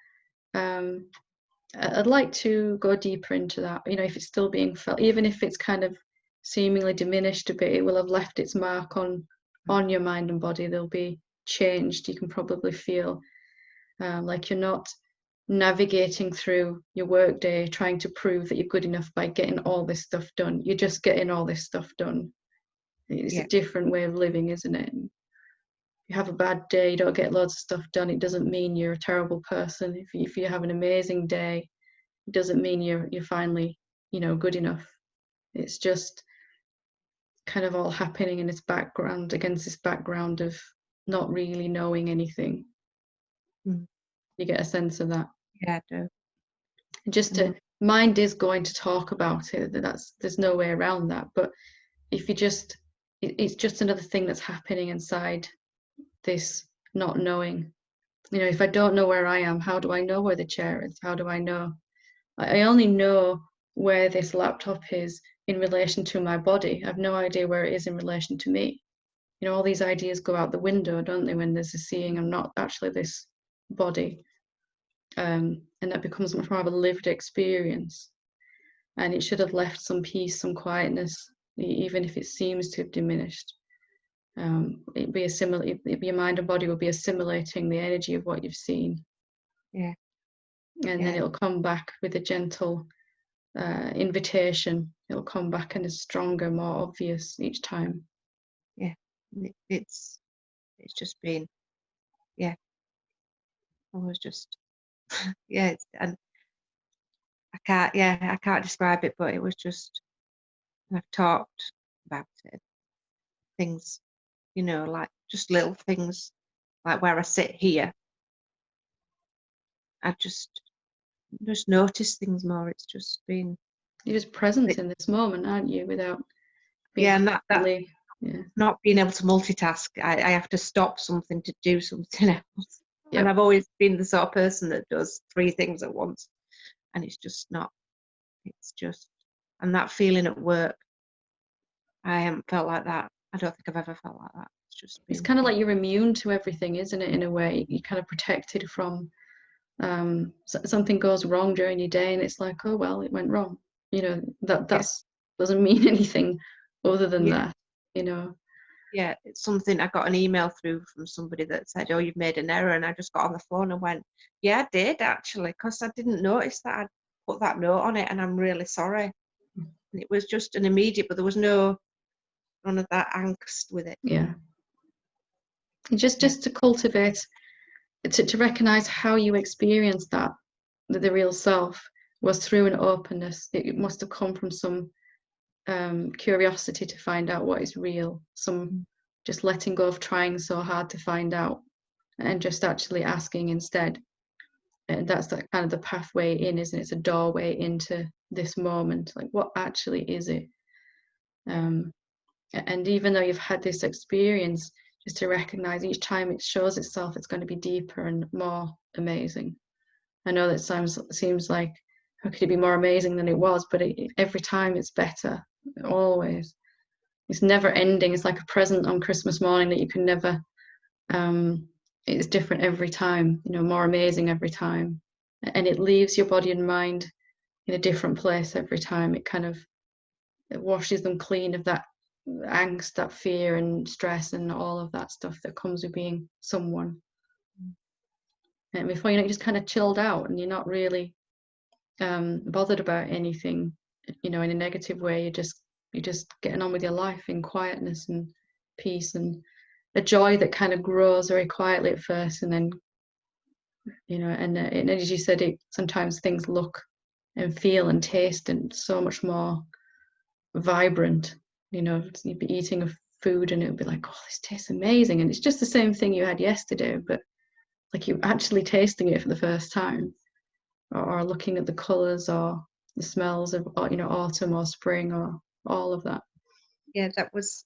I'd like to go deeper into that. If it's still being felt, even if it's kind of seemingly diminished a bit, it will have left its mark on your mind and body. They'll be changed. You can probably feel like you're not navigating through your work day trying to prove that you're good enough by getting all this stuff done. You're just getting all this stuff done. It's a different way of living, isn't it? You have a bad day, you don't get loads of stuff done, it doesn't mean you're a terrible person. If you have an amazing day, it doesn't mean you're finally good enough. It's just kind of all happening in its background, against this background of not really knowing anything. You get a sense of that? Yeah, I do. Mind is going to talk about it. There's no way around that. But if you it's just another thing that's happening inside this not knowing. You know, if I don't know where I am, how do I know where the chair is? How do I know? I only know where this laptop is in relation to my body. I've no idea where it is in relation to me. You know, all these ideas go out the window, don't they, when there's a seeing I'm not actually this body. And that becomes much more of a lived experience. And it should have left some peace, some quietness, even if it seems to have diminished. Your mind and body will be assimilating the energy of what you've seen. Yeah. And then it'll come back with a gentle invitation. It'll come back and is stronger, more obvious each time. Yeah. It's just been, yeah. I was just, yeah. And I can't describe it, but it was just, and I've talked about it. Things, you know, like just little things, like where I sit here. I just notice things more. It's just been, You're just present in this moment, aren't you? Without being yeah, and that yeah. not being able to multitask. I have to stop something to do something else. Yep. And I've always been the sort of person that does 3 things at once, and it's just not. It's just, and that feeling at work, I haven't felt like that. I don't think I've ever felt like that. It's just been, It's kind of like you're immune to everything, isn't it? In a way, you're kind of protected from something goes wrong during your day, and it's like, oh well, it went wrong. You know, that's doesn't mean anything other than that. You know. Yeah, it's something. I got an email through from somebody that said, "Oh, you've made an error," and I just got on the phone and went, "Yeah, I did actually," because I didn't notice that I'd put that note on it, and I'm really sorry. And it was just an immediate, but there was none of that angst with it. Yeah. Just to cultivate, to recognize how you experienced that the real self was through an openness. It must have come from some curiosity to find out what is real, some just letting go of trying so hard to find out, and just actually asking instead. And that's that kind of the pathway in, isn't it? It's a doorway into this moment. Like, what actually is it? And even though you've had this experience, just to recognize each time it shows itself, it's going to be deeper and more amazing. I know that seems like, how could it be more amazing than it was? But every time it's better, always. It's never ending. It's like a present on Christmas morning that you can never, it's different every time, you know, more amazing every time. And it leaves your body and mind in a different place every time. It kind of, it washes them clean of that angst, that fear and stress and all of that stuff that comes with being someone. And before you know, you just kind of chilled out and you're not really bothered about anything, you know, in a negative way. You're just getting on with your life in quietness and peace, and a joy that kind of grows very quietly at first, and then, you know, and as you said, sometimes things look and feel and taste and so much more vibrant. You know, you'd be eating a food and it would be like, oh, this tastes amazing, and it's just the same thing you had yesterday, but like you're actually tasting it for the first time, or looking at the colors or the smells of, you know, autumn or spring or all of that. Yeah, that was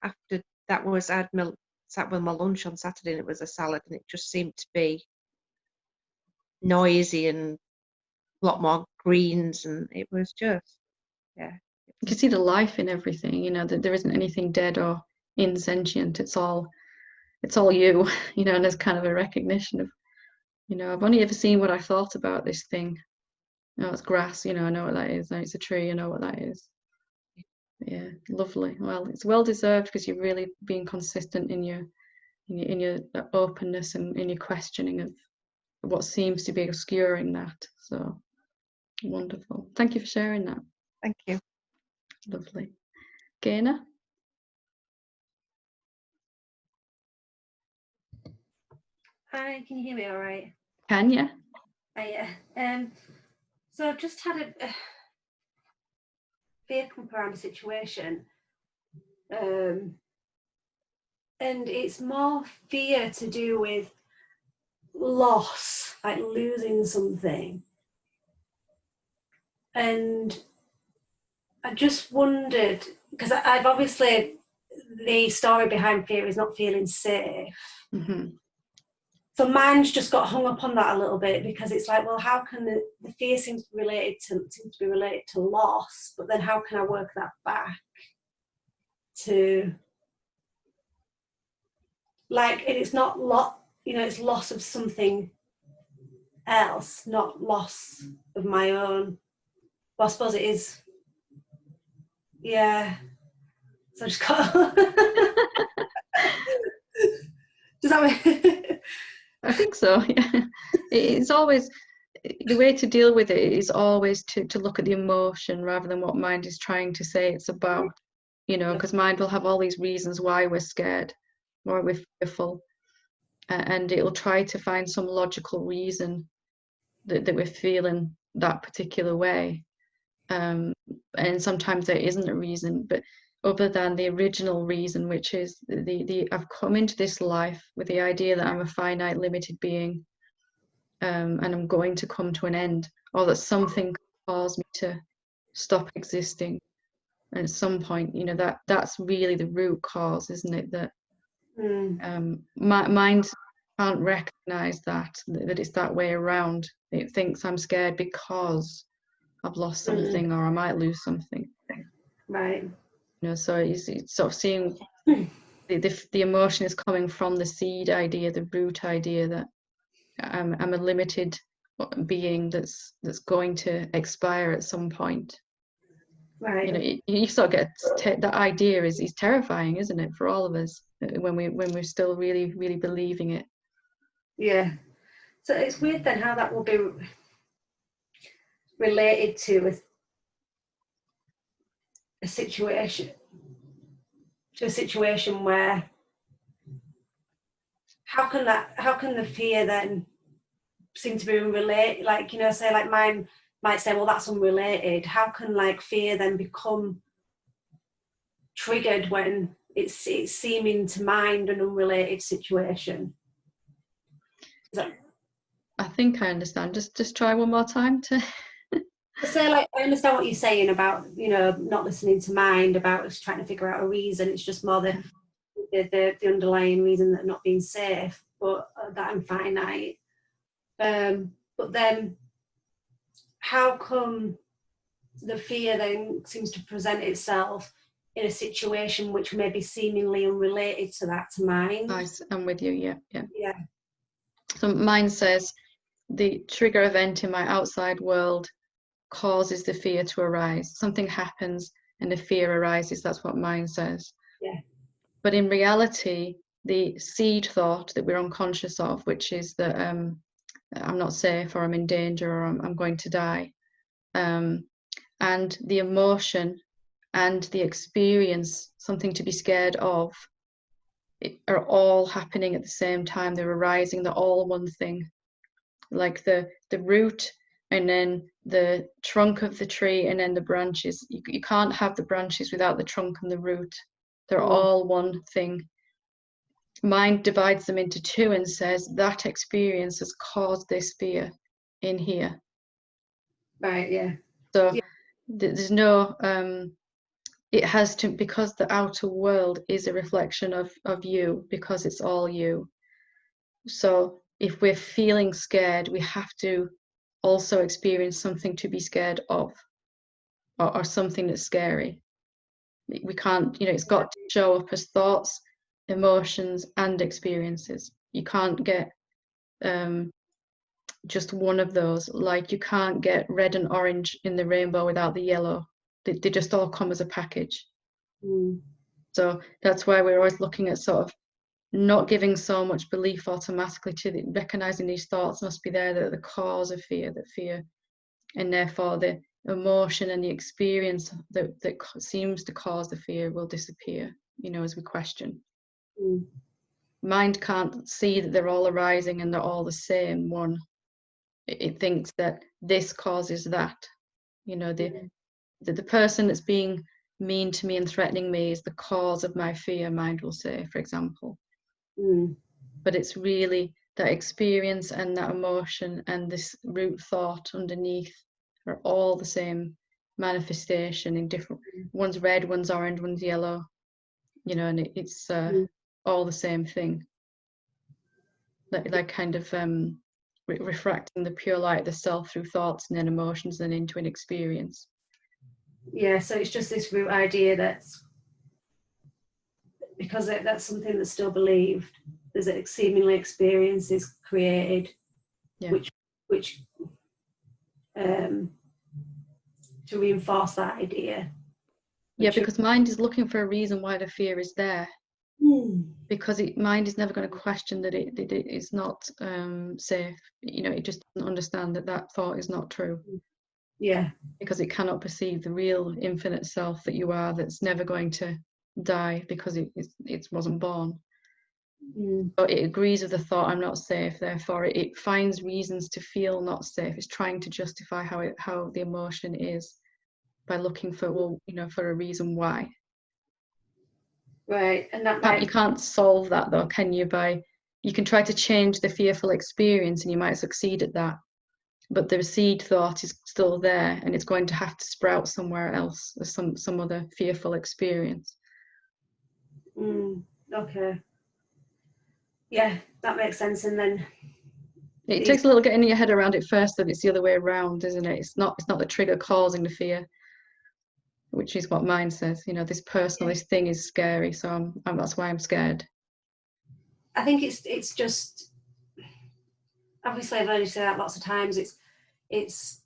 after that was sat with my lunch on Saturday, and it was a salad, and it just seemed to be noisy and a lot more greens, and it was just, yeah. You can see the life in everything, you know, that there isn't anything dead or insentient. It's all you, you know, and there's kind of a recognition of, you know, I've only ever seen what I thought about this thing. You know, it's grass, you know, I know what that is. Now it's a tree, I know what that is. Yeah, lovely. Well, it's well deserved because you're really being consistent in your openness and in your questioning of what seems to be obscuring that. So wonderful. Thank you for sharing that. Thank you. Lovely. Gaina? Hi, can you hear me all right? Can you? Yeah. So I've just had a fear come up around a situation. And it's more fear to do with loss, like losing something. And I just wondered, because I've obviously the story behind fear is not feeling safe. Mm-hmm. So mine's just got hung up on that a little bit, because it's like, well, how can the fear seems to be related to loss, but then how can I work that back to, like, and it's not it's loss of something else, not loss of my own. Well, I suppose it is. Yeah. So I just got. Does that make? I think so. Yeah, it's always the way to deal with it is always to look at the emotion rather than what mind is trying to say it's about. Because mind will have all these reasons why we're scared, why we're fearful, and it'll try to find some logical reason that we're feeling that particular way. And sometimes there isn't a reason, but other than the original reason, which is the I've come into this life with the idea that I'm a finite, limited being, and I'm going to come to an end, or that something could cause me to stop existing. And at some point, that's really the root cause, isn't it? That mind can't recognize that it's that way around. It thinks I'm scared because I've lost something, or I might lose something. Right. So it's sort of seeing the emotion is coming from the seed idea, the root idea that I'm a limited being that's going to expire at some point. Right. You sort of get that idea is terrifying, isn't it, for all of us when we're still really, really believing it. Yeah. So it's weird then how that will be related to a situation where how can the fear then seem to be unrelated? Like, say like mine might say, well, that's unrelated. How can like fear then become triggered when it's seeming to mind an unrelated situation? I think I understand. Just try one more time to. So like I understand what you're saying about not listening to mind, about us trying to figure out a reason. It's just more the underlying reason that not being safe, but that I'm finite. But then how come the fear then seems to present itself in a situation which may be seemingly unrelated to that, to mind? Nice, I'm with you. Yeah. Yeah. So mind says the trigger event in my outside world causes the fear to arise. Something happens and the fear arises. That's what mind says. Yeah. But in reality, the seed thought that we're unconscious of, which is that I'm not safe, or I'm in danger, or I'm going to die, and the emotion and the experience, something to be scared of, are all happening at the same time. They're arising. They're all one thing. Like the root, and then the trunk of the tree, and then the branches. You can't have the branches without the trunk and the root. They're all one thing. Mind divides them into two and says that experience has caused this fear in here. Right. Yeah. So there's no it has to, because the outer world is a reflection of you, because it's all you. So if we're feeling scared, we have to also experience something to be scared of, or something that's scary. We can't, it's got to show up as thoughts, emotions, and experiences. You can't get just one of those. Like you can't get red and orange in the rainbow without the yellow. They just all come as a package. So that's why we're always looking at sort of not giving so much belief automatically to recognizing these thoughts must be there, that the cause of fear, and therefore the emotion and the experience that seems to cause the fear will disappear, as we question. Mind can't see that they're all arising and they're all the same one. It thinks that this causes that. The person that's being mean to me and threatening me is the cause of my fear, mind will say, for example. But it's really that experience and that emotion and this root thought underneath are all the same manifestation in different, one's red, one's orange, one's yellow. you know, and it's all the same thing. Like kind of refracting the pure light of the self through thoughts and then emotions and into an experience. Yeah, so it's just this root idea that's, because that's something that's still believed, there's seemingly experiences created, which to reinforce that idea. Yeah, because mind is looking for a reason why the fear is there. Because mind is never going to question that it is not safe. You know, it just doesn't understand that that thought is not true. Yeah. Because it cannot perceive the real infinite self that you are, that's never going to die because it wasn't born. So it agrees with the thought, I'm not safe, therefore it finds reasons to feel not safe. It's trying to justify how the emotion is by looking for, well, you know, for a reason why. Right, and that You can't solve that though, can you? You can try to change the fearful experience and you might succeed at that, but the seed thought is still there and it's going to have to sprout somewhere else. There's some other fearful experience. Okay. Yeah, that makes sense. And then it takes a little getting your head around it first, that it's the other way around, isn't it? It's not the trigger causing the fear, which is what mind says, you know, this thing is scary, so that's why I'm scared. I think it's just, obviously I've heard you say that lots of times, it's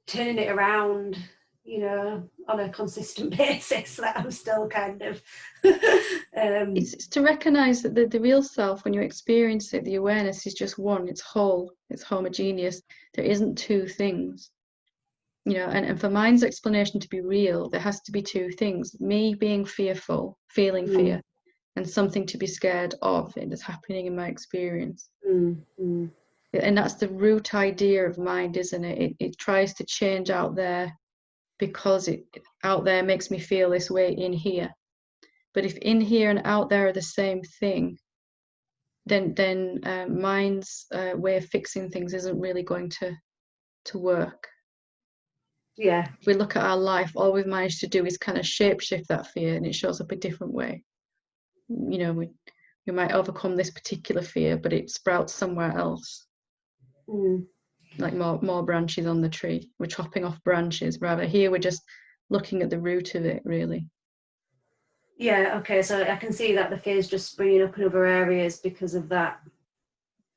turning it around, you know, on a consistent basis, that I'm still kind of it's to recognize that the real self, when you experience it, the awareness is just one, it's whole, it's homogeneous. There isn't two things, you know, and for mind's explanation to be real, there has to be two things: me being fearful, feeling fear, and something to be scared of it that's happening in my experience. And that's the root idea of mind, isn't it? It tries to change out there because out there makes me feel this way in here. But if in here and out there are the same thing, then mind's way of fixing things isn't really going to work. Yeah. If we look at our life, all we've managed to do is kind of shapeshift that fear, and it shows up a different way. You know, we might overcome this particular fear, but it sprouts somewhere else. Like more branches on the tree. We're chopping off branches, rather here we're just looking at the root of it, really. Yeah, okay, so I can see that the fear is just springing up in other areas because of that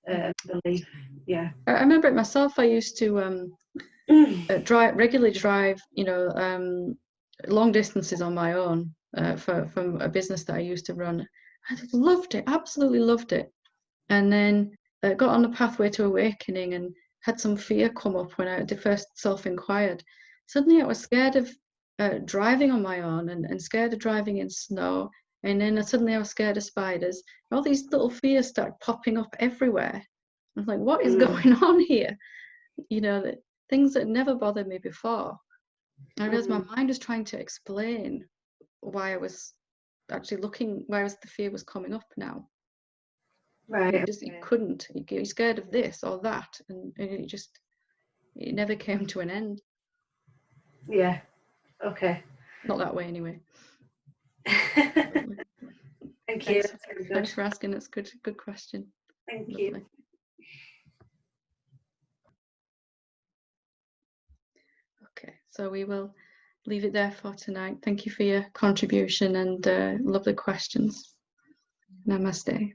belief. Yeah. I remember it myself. I used to regularly drive, you know, long distances on my own from a business that I used to run. I loved it, absolutely loved it. And then got on the pathway to awakening and had some fear come up when I first self-inquired. Suddenly I was scared of driving on my own and scared of driving in snow. And then suddenly I was scared of spiders. All these little fears started popping up everywhere. I was like, what is going on here? You know, things that never bothered me before. I realized my mind was trying to explain why I was actually why the fear was coming up now. Right. It couldn't. You're scared of this or that, and it never came to an end. Yeah. Okay. Not that way, anyway. Thank you. Thanks for asking. That's good question. Thank you. Okay, so we will leave it there for tonight. Thank you for your contribution and lovely questions. Namaste.